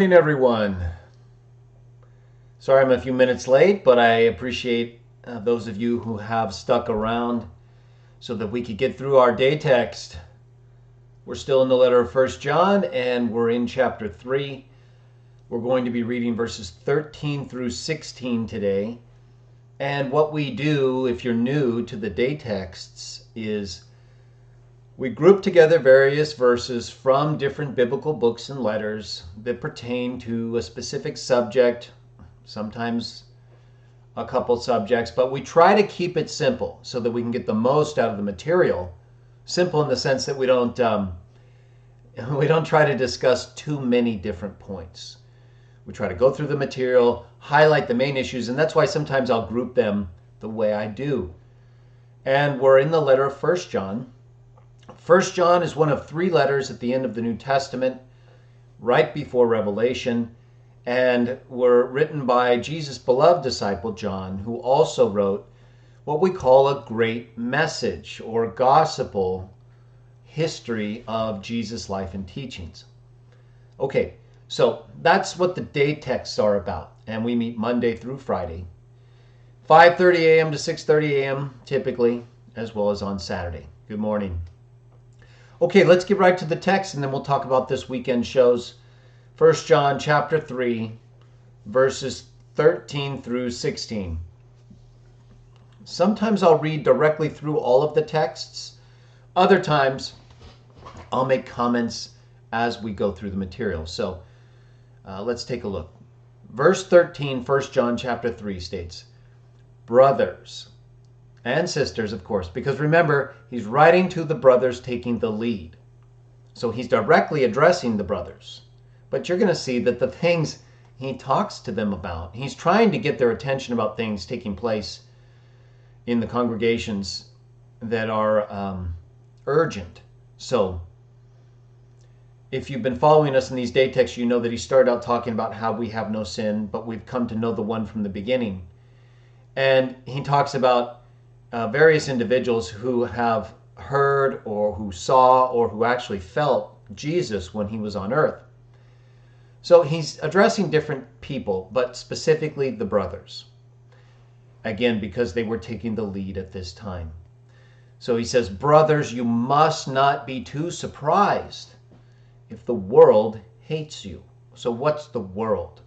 Good morning, everyone. Sorry I'm a few minutes late, but I appreciate those of you who have stuck around so that we could get through our day text. We're still in the letter of 1 John, and we're in chapter 3. We're going to be reading verses 13 through 16 today. And what we do, if you're new to the day texts, is we group together various verses from different biblical books and letters that pertain to a specific subject, sometimes a couple subjects, but we try to keep it simple so that we can get the most out of the material. Simple in the sense that we don't try to discuss too many different points. We try to go through the material, highlight the main issues, and that's why sometimes I'll group them the way I do. And we're in the letter of 1 John. 1 John is one of 3 letters at the end of the New Testament, right before Revelation, and were written by Jesus' beloved disciple John, who also wrote what we call a great message or gospel history of Jesus' life and teachings. Okay, so that's what the day texts are about, and we meet Monday through Friday, 5:30 a.m. to 6:30 a.m. typically, as well as on Saturday. Good morning. Okay, let's get right to the text, and then we'll talk about this weekend shows. 1 John chapter 3, verses 13 through 16. Sometimes I'll read directly through all of the texts. Other times, I'll make comments as we go through the material. So let's take a look. Verse 13, 1 John chapter 3 states, brothers and sisters, of course, because remember, he's writing to the brothers taking the lead. So he's directly addressing the brothers. But you're going to see that the things he talks to them about, he's trying to get their attention about things taking place in the congregations that are urgent. So if you've been following us in these day texts, you know that he started out talking about how we have no sin, but we've come to know the one from the beginning. And he talks about various individuals who have heard or who saw or who actually felt Jesus when he was on earth. So he's addressing different people, but specifically the brothers. Again, because they were taking the lead at this time. So he says, brothers, you must not be too surprised if the world hates you. So what's the world?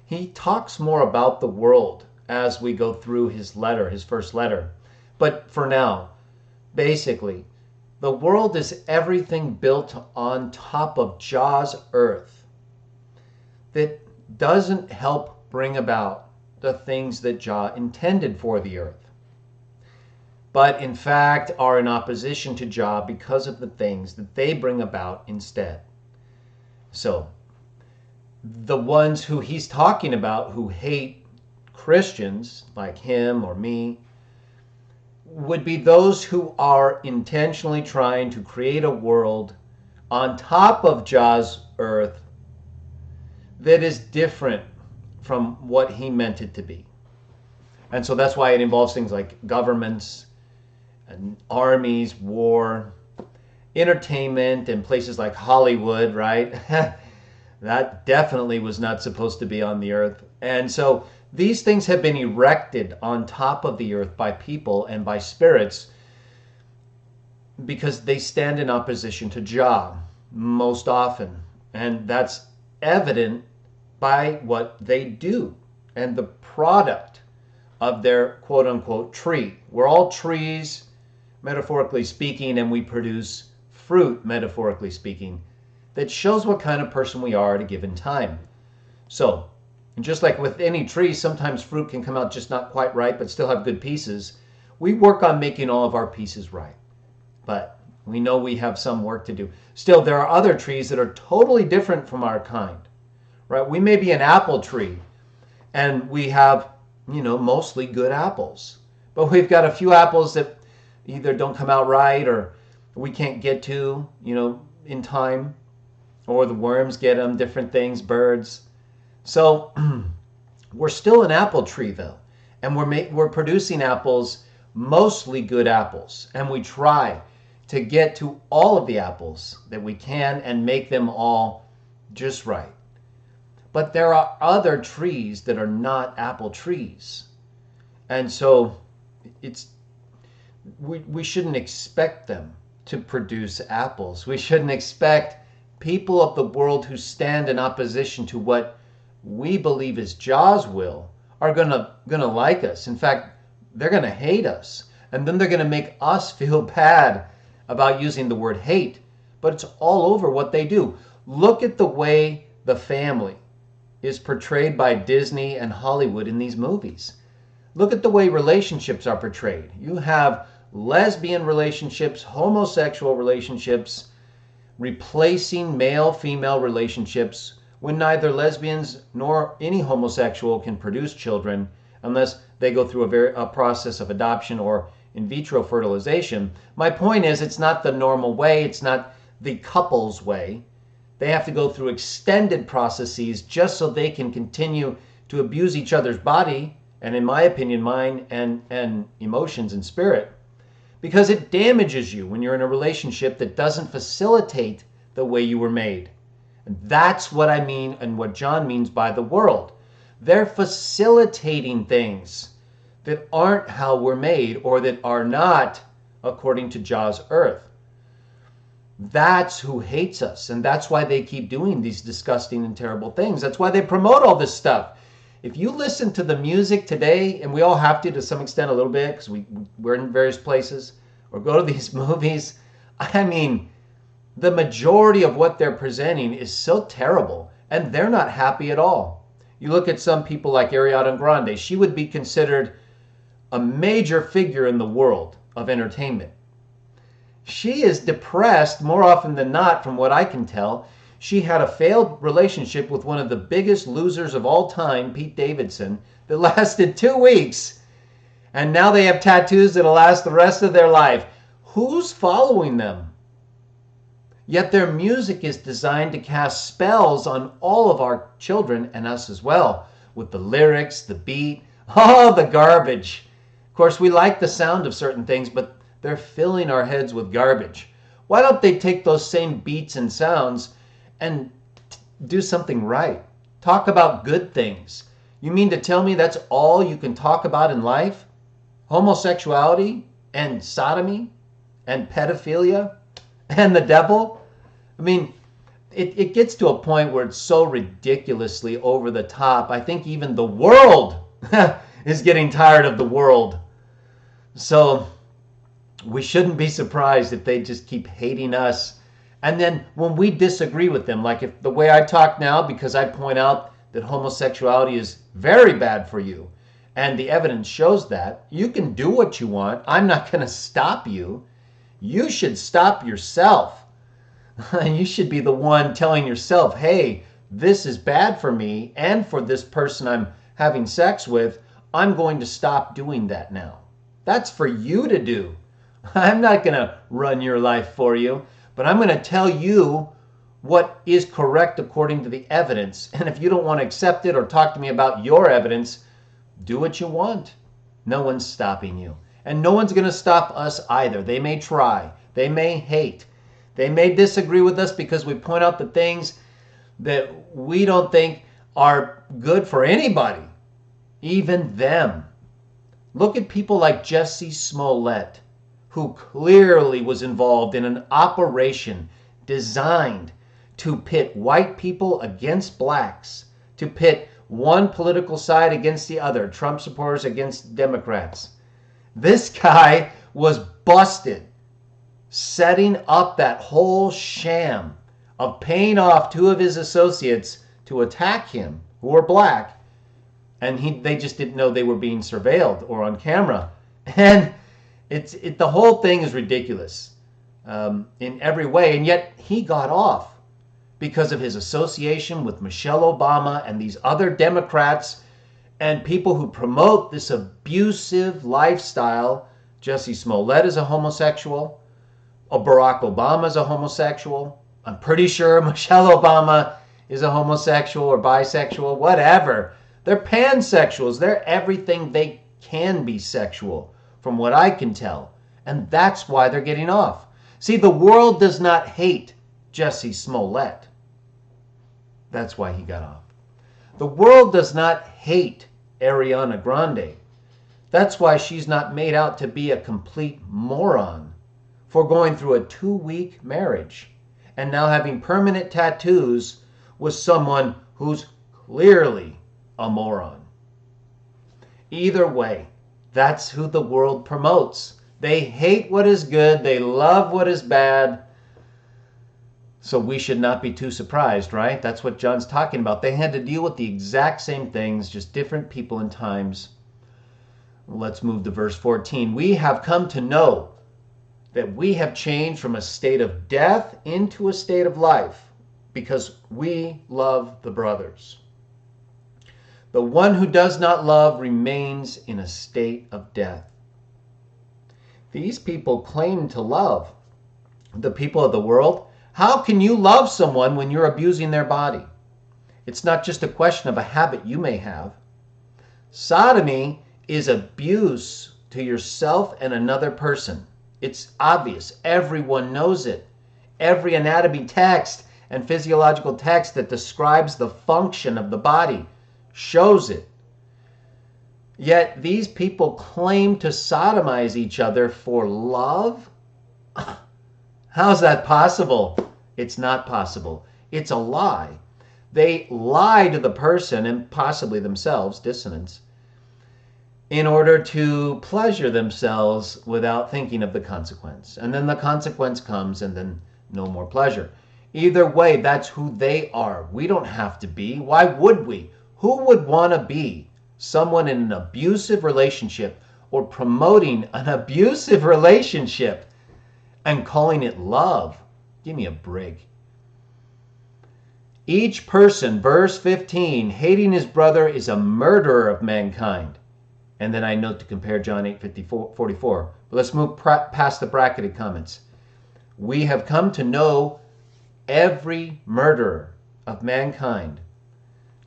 He talks more about the world as we go through his letter, his first letter. But for now, basically, the world is everything built on top of Jah's earth that doesn't help bring about the things that Jah intended for the earth, but in fact are in opposition to Jah because of the things that they bring about instead. So, the ones who he's talking about who hate Christians like him or me would be those who are intentionally trying to create a world on top of Jah's earth that is different from what he meant it to be. And so that's why it involves things like governments and armies, war, entertainment, and places like Hollywood, right? That definitely was not supposed to be on the earth. And so these things have been erected on top of the earth by people and by spirits because they stand in opposition to Jah most often. And that's evident by what they do and the product of their quote-unquote tree. We're all trees, metaphorically speaking, and we produce fruit, metaphorically speaking, that shows what kind of person we are at a given time. So, and just like with any tree, sometimes fruit can come out just not quite right, but still have good pieces. We work on making all of our pieces right. But we know we have some work to do. Still, there are other trees that are totally different from our kind, right? We may be an apple tree, and we have, mostly good apples. But we've got a few apples that either don't come out right or we can't get to, in time, or the worms get them, different things, birds. So we're still an apple tree, though, and we're producing apples, mostly good apples, and we try to get to all of the apples that we can and make them all just right. But there are other trees that are not apple trees. And so we shouldn't expect them to produce apples. We shouldn't expect people of the world who stand in opposition to what we believe is Jah's will are gonna like us. In fact, they're gonna hate us. And then they're gonna make us feel bad about using the word hate. But it's all over what they do. Look at the way the family is portrayed by Disney and Hollywood in these movies. Look at the way relationships are portrayed. You have lesbian relationships, homosexual relationships, replacing male-female relationships when neither lesbians nor any homosexual can produce children unless they go through a process of adoption or in vitro fertilization. My point is, it's not the normal way. It's not the couple's way. They have to go through extended processes just so they can continue to abuse each other's body, and in my opinion, mind and emotions and spirit, because it damages you when you're in a relationship that doesn't facilitate the way you were made. And that's what I mean and what John means by the world. They're facilitating things that aren't how we're made or that are not according to Jah's earth. That's who hates us, and that's why they keep doing these disgusting and terrible things. That's why they promote all this stuff. If you listen to the music today, and we all have to some extent a little bit because we're in various places, or go to these movies, I mean, the majority of what they're presenting is so terrible, and they're not happy at all. You look at some people like Ariana Grande. She would be considered a major figure in the world of entertainment. She is depressed more often than not, from what I can tell. She had a failed relationship with one of the biggest losers of all time, Pete Davidson, that lasted 2 weeks. And now they have tattoos that'll last the rest of their life. Who's following them? Yet their music is designed to cast spells on all of our children and us as well, with the lyrics, the beat, all the garbage. Of course, we like the sound of certain things, but they're filling our heads with garbage. Why don't they take those same beats and sounds and do something right? Talk about good things. You mean to tell me that's all you can talk about in life? Homosexuality and sodomy and pedophilia and the devil? I mean, it gets to a point where it's so ridiculously over the top. I think even the world is getting tired of the world. So we shouldn't be surprised if they just keep hating us. And then when we disagree with them, like if the way I talk now, because I point out that homosexuality is very bad for you, and the evidence shows that, you can do what you want. I'm not going to stop you. You should stop yourself. You should be the one telling yourself, hey, this is bad for me and for this person I'm having sex with. I'm going to stop doing that now. That's for you to do. I'm not going to run your life for you, but I'm going to tell you what is correct according to the evidence. And if you don't want to accept it or talk to me about your evidence, do what you want. No one's stopping you. And no one's going to stop us either. They may try. They may hate. They may disagree with us because we point out the things that we don't think are good for anybody, even them. Look at people like Jussie Smollett, who clearly was involved in an operation designed to pit white people against blacks, to pit one political side against the other, Trump supporters against Democrats. This guy was busted setting up that whole sham of paying off 2 of his associates to attack him, who were black, and they just didn't know they were being surveilled or on camera. And the whole thing is ridiculous in every way, and yet he got off because of his association with Michelle Obama and these other Democrats and people who promote this abusive lifestyle. Jussie Smollett is a homosexual. Barack Obama is a homosexual. I'm pretty sure Michelle Obama is a homosexual or bisexual, whatever. They're pansexuals. They're everything they can be sexual, from what I can tell. And that's why they're getting off. See, the world does not hate Jussie Smollett. That's why he got off. The world does not hate Ariana Grande. That's why she's not made out to be a complete moron for going through a 2-week marriage and now having permanent tattoos with someone who's clearly a moron. Either way, that's who the world promotes. They hate what is good, they love what is bad. So we should not be too surprised, right? That's what John's talking about. They had to deal with the exact same things, just different people and times. Let's move to verse 14. We have come to know that we have changed from a state of death into a state of life because we love the brothers. The one who does not love remains in a state of death. These people claim to love the people of the world. How can you love someone when you're abusing their body? It's not just a question of a habit you may have. Sodomy is abuse to yourself and another person. It's obvious. Everyone knows it. Every anatomy text and physiological text that describes the function of the body shows it. Yet these people claim to sodomize each other for love? How's that possible? It's not possible. It's a lie. They lie to the person and possibly themselves, dissonance, in order to pleasure themselves without thinking of the consequence. And then the consequence comes and then no more pleasure. Either way, that's who they are. We don't have to be. Why would we? Who would want to be someone in an abusive relationship or promoting an abusive relationship and calling it love? Give me a break. Each person, verse 15, hating his brother is a murderer of mankind. And then I note to compare John 8:44. But let's move past the bracketed comments. We have come to know every murderer of mankind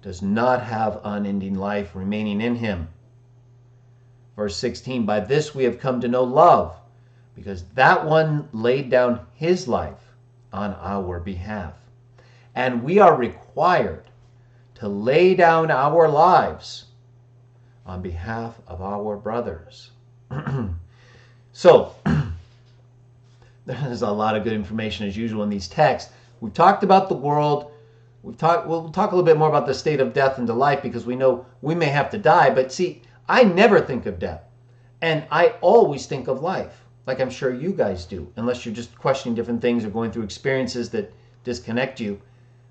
does not have unending life remaining in him. Verse 16, by this we have come to know love, because that one laid down his life on our behalf. And we are required to lay down our lives on behalf of our brothers. So, there's a lot of good information as usual in these texts. We've talked about the world. We'll talk a little bit more about the state of death into life because we know we may have to die. But see, I never think of death. And I always think of life, like I'm sure you guys do, unless you're just questioning different things or going through experiences that disconnect you.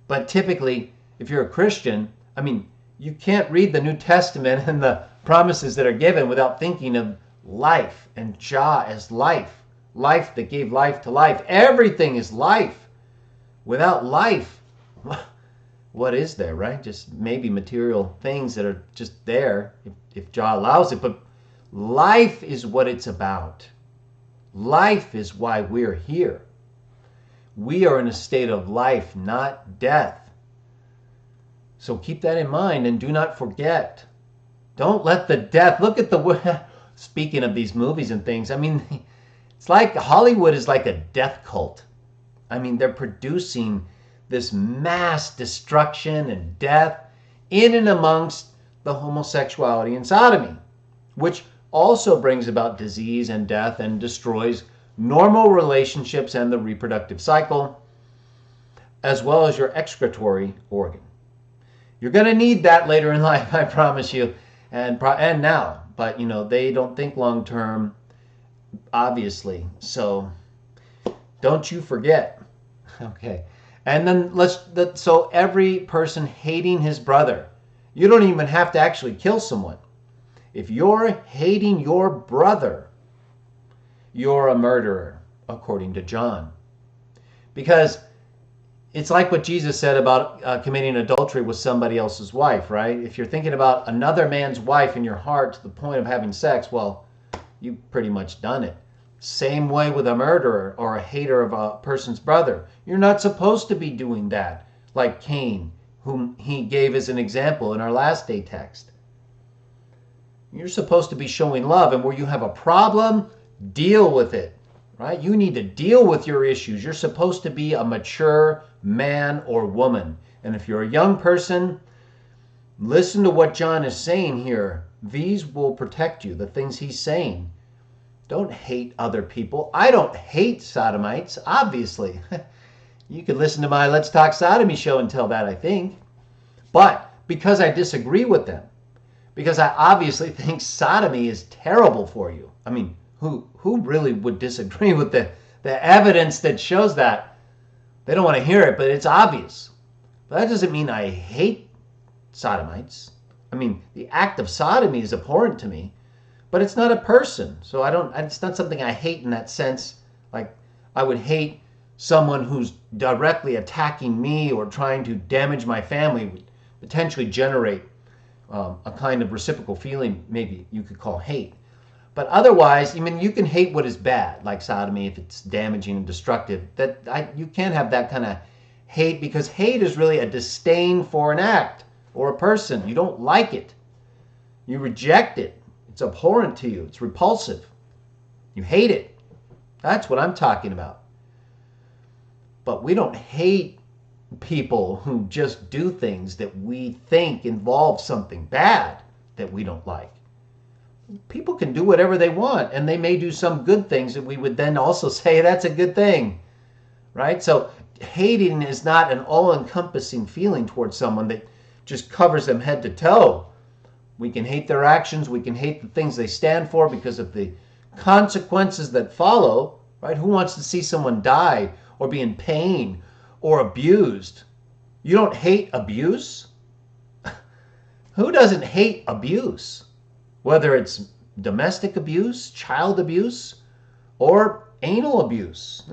But typically, if you're a Christian, I mean, you can't read the New Testament and the promises that are given without thinking of life and Jah as life. Life that gave life to life. Everything is life. Without life, what is there, right? Just maybe material things that are just there if Jah allows it. But life is what it's about. Life is why we're here. We are in a state of life, not death. So keep that in mind and do not forget. Don't let the death, look at the, speaking of these movies and things, I mean, it's like Hollywood is like a death cult. I mean, they're producing this mass destruction and death in and amongst the homosexuality and sodomy, which also brings about disease and death and destroys normal relationships and the reproductive cycle, as well as your excretory organ. You're going to need that later in life, I promise you, and now. But, you know, they don't think long term, obviously. So don't you forget. Okay. And then so every person hating his brother, you don't even have to actually kill someone. If you're hating your brother, you're a murderer, according to John. Because it's like what Jesus said about committing adultery with somebody else's wife, right? If you're thinking about another man's wife in your heart to the point of having sex, well, you've pretty much done it. Same way with a murderer or a hater of a person's brother. You're not supposed to be doing that, like Cain, whom he gave as an example in our last day text. You're supposed to be showing love, and where you have a problem, deal with it, right? You need to deal with your issues. You're supposed to be a mature man or woman. And if you're a young person, Listen to what John is saying here. These will protect you, the things he's saying. Don't hate other people. I don't hate sodomites, obviously. You could listen to my Let's Talk Sodomy show and tell that, I think. But because I disagree with them, because I obviously think sodomy is terrible for you. I mean, who really would disagree with the evidence that shows that? They don't want to hear it, but it's obvious. But that doesn't mean I hate sodomites. I mean, the act of sodomy is abhorrent to me, but it's not a person. So it's not something I hate in that sense. Like I would hate someone who's directly attacking me or trying to damage my family, would potentially generate a kind of reciprocal feeling, maybe you could call hate. But otherwise, I mean, you can hate what is bad, like sodomy, if it's damaging and destructive. You can't have that kind of hate, because hate is really a disdain for an act or a person. You don't like it. You reject it. It's abhorrent to you. It's repulsive. You hate it. That's what I'm talking about. But we don't hate people who just do things that we think involve something bad that we don't like. People can do whatever they want, and they may do some good things that we would then also say that's a good thing, right? So hating is not an all-encompassing feeling towards someone that just covers them head to toe. We can hate their actions, we can hate the things they stand for because of the consequences that follow, right? Who wants to see someone die or be in pain or abused? You don't hate abuse? Who doesn't hate abuse? Whether it's domestic abuse, child abuse, or anal abuse.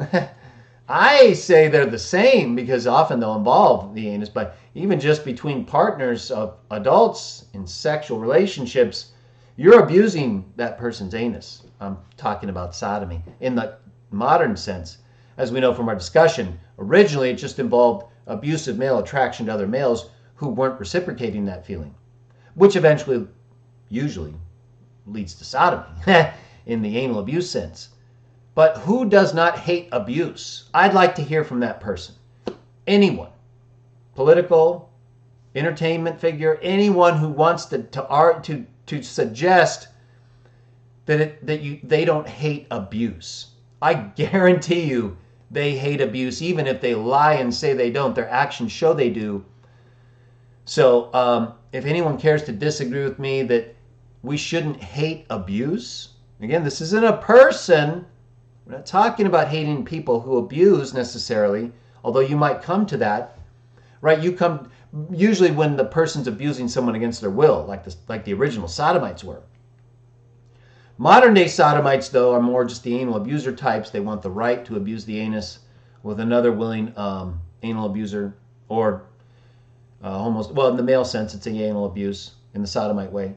I say they're the same because often they'll involve the anus, but even just between partners of adults in sexual relationships, you're abusing that person's anus. I'm talking about sodomy in the modern sense. As we know from our discussion, originally it just involved abusive male attraction to other males who weren't reciprocating that feeling, which eventually, usually, leads to sodomy in the anal abuse sense. But who does not hate abuse? I'd like to hear from that person. Anyone. Political, entertainment figure, anyone who wants to suggest that they don't hate abuse. I guarantee you they hate abuse, even if they lie and say they don't. Their actions show they do. So if anyone cares to disagree with me that we shouldn't hate abuse, again, this isn't a person. We're not talking about hating people who abuse necessarily, although you might come to that, right? You come usually when the person's abusing someone against their will, like the original sodomites were. Modern day sodomites, though, are more just the anal abuser types. They want the right to abuse the anus with another willing anal abuser, or well, in the male sense, it's an anal abuse in the sodomite way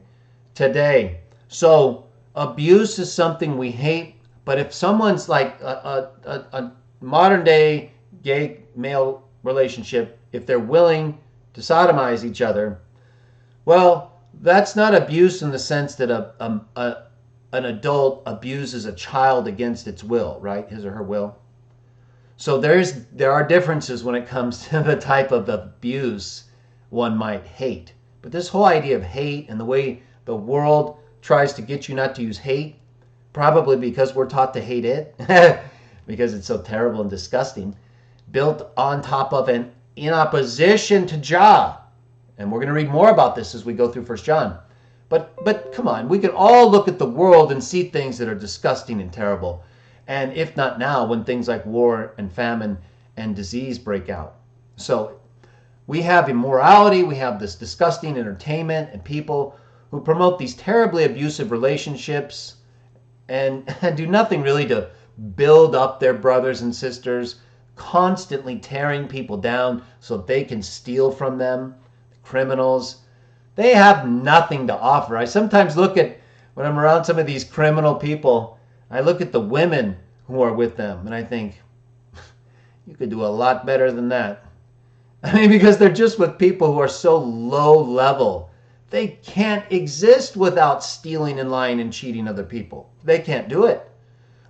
today. So abuse is something we hate. But if someone's like a modern day gay male relationship, if they're willing to sodomize each other, well, that's not abuse in the sense that an adult abuses a child against its will, right? His or her will. So there are differences when it comes to the type of abuse one might hate. But this whole idea of hate and the way the world tries to get you not to use hate, probably because we're taught to hate it, because it's so terrible and disgusting, built on top of and in opposition to Jah. And we're going to read more about this as we go through 1 John. But come on, we can all look at the world and see things that are disgusting and terrible. And if not now, when things like war and famine and disease break out. So we have immorality, we have this disgusting entertainment and people who promote these terribly abusive relationships and do nothing really to build up their brothers and sisters, constantly tearing people down so they can steal from them. Criminals, they have nothing to offer. I sometimes look at, when I'm around some of these criminal people, I look at the women who are with them and I think, you could do a lot better than that. I mean, because they're just with people who are so low level. They can't exist without stealing and lying and cheating other people. They can't do it.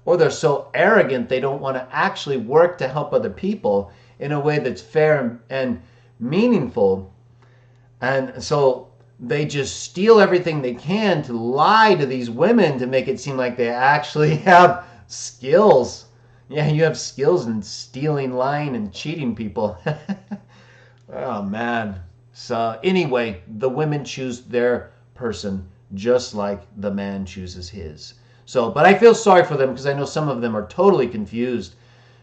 Or they're so arrogant they don't want to actually work to help other people in a way that's fair and meaningful. And so they just steal everything they can to lie to these women to make it seem like they actually have skills. Yeah, you have skills in stealing, lying, and cheating people. Oh, man. So anyway, the women choose their person just like the man chooses his. So, but I feel sorry for them because I know some of them are totally confused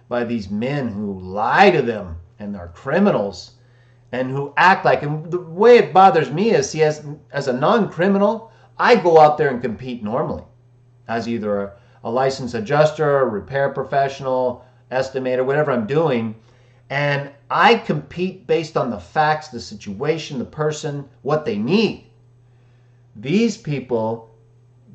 by these men who lie to them and are criminals and who act like, and the way it bothers me is, see, as a non-criminal, I go out there and compete normally as either a licensed adjuster, a repair professional, estimator, whatever I'm doing. And I compete based on the facts, the situation, the person, what they need. These people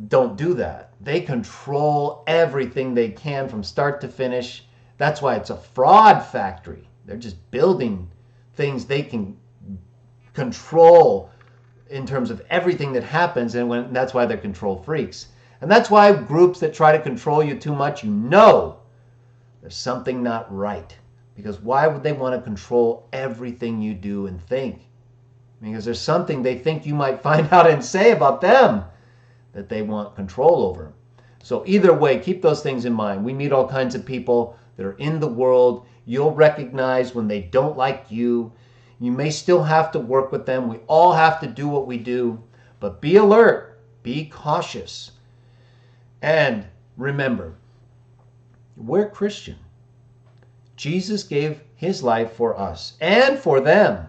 don't do that. They control everything they can from start to finish. That's why it's a fraud factory. They're just building things they can control in terms of everything that happens, and that's why they're control freaks. And that's why groups that try to control you too much, you know there's something not right. Because why would they want to control everything you do and think? Because there's something they think you might find out and say about them that they want control over. So either way, keep those things in mind. We meet all kinds of people that are in the world. You'll recognize when they don't like you. You may still have to work with them. We all have to do what we do. But be alert. Be cautious. And remember, we're Christian. Jesus gave his life for us and for them.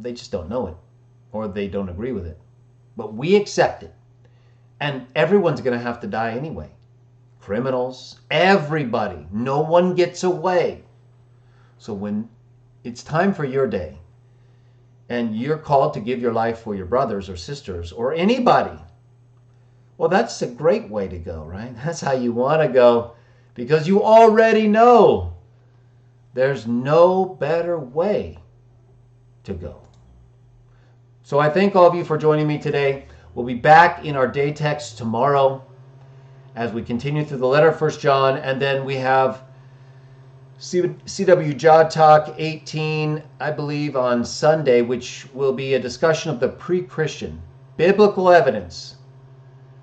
They just don't know it, or they don't agree with it. But we accept it. And everyone's going to have to die anyway. Criminals, everybody. No one gets away. So when it's time for your day, and you're called to give your life for your brothers or sisters or anybody, well, that's a great way to go, right? That's how you want to go, because you already know there's no better way to go. So I thank all of you for joining me today. We'll be back in our day text tomorrow as we continue through the letter of 1 John, and then we have CW Jaw Talk 18, I believe, on Sunday, which will be a discussion of the pre-Christian biblical evidence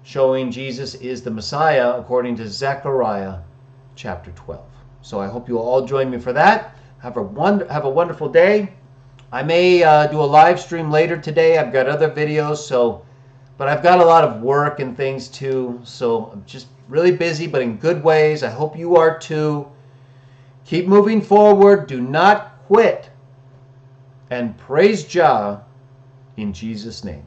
showing Jesus is the Messiah according to Zechariah chapter 12. So I hope you will all join me for that. Have a wonderful day. I may do a live stream later today. I've got other videos, but I've got a lot of work and things too. So I'm just really busy, but in good ways. I hope you are too. Keep moving forward. Do not quit. And praise Jah in Jesus' name.